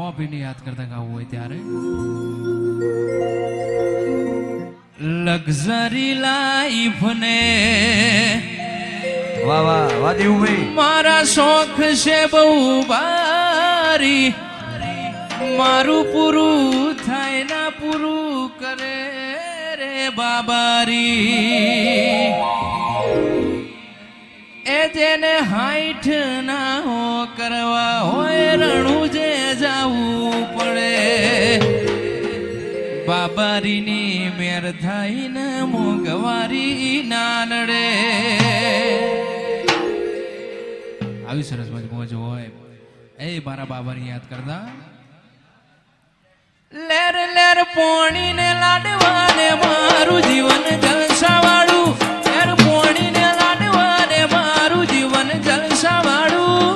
ખાવા પીને યાદ કરતા ગાવું હોય ત્યારે લક્ઝરી લાઈફ ને વાહ વાહ વાહ દેવુભાઈ મારા શોખ છે બહુ બારી મારું પૂરું થાય ના પૂરું કરે રે બાબારી એ જેને હાઈઠ ના હો કરવા હોય રણું જે જાવું પડે બાબારીની મેર થાય ને મોંઘવારી ના નડે આવી સરસ મોજ હોય એ મારા બાબાની યાદ કરતા લેર લેર પોણી ને લાડવાને મારું જીવન જલસાવાળું લેર પોણી ને લાડવાને મારું જીવન જલસાવાળું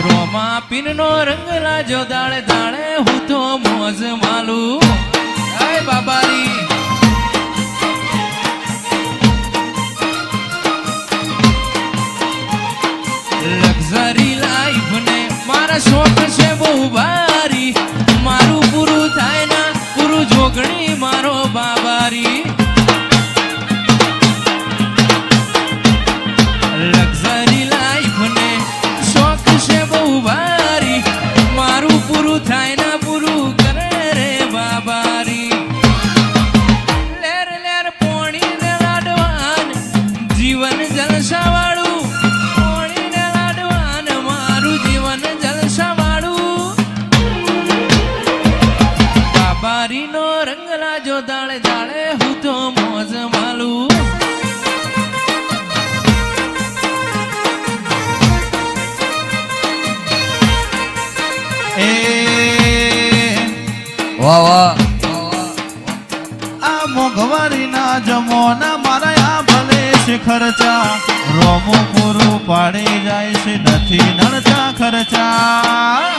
રોમા પીનનો રંગ રાજો દાળે દાળે હું તો મોજ માલું એ બાબારી લક્ઝરી લાઈફ ને મારા શોખ છે બહુ બારી મારું પૂરું થાય ના પૂરું જોગણી મારો બાબારી લક્ઝરી લાઈફ ને શોખ છે બહુ બારી મારું પૂરું થાય ના પૂરું કરે રે બાબારી લેર લેર પોણી ને લાડવાન જીવન જલસાવાળું પોણી ને લાડવાન મારું જીવન જલસાવાળું બાબારીનો રંગ લાજો દાળે દાળે હું તો મોજ માલું એ વાહ વાહ આ મોંઘવારી ના જમોના મારા આ ભલે છે ખર્ચા રોમું પૂરું પાડી જાય છે નથી નડતા ખર્ચા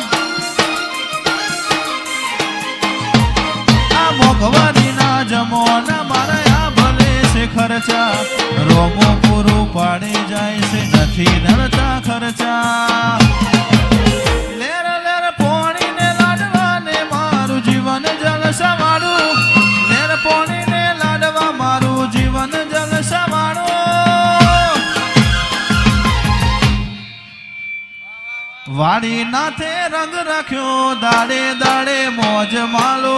આ મોંઘવારી ના જમોના મારા આ ભલે છે ખર્ચા રોમું પૂરું પાડી જાય છે નથી નડતા ખર્ચા લેર લેર પોણી ને લાડવાને મારું જીવન જલસાવાળું લેર પોણી ને લાડવા મારું જીવન જલસાવાળું વાડી નાથે રંગ રાખ્યો દાડે દાડે મોજ માલો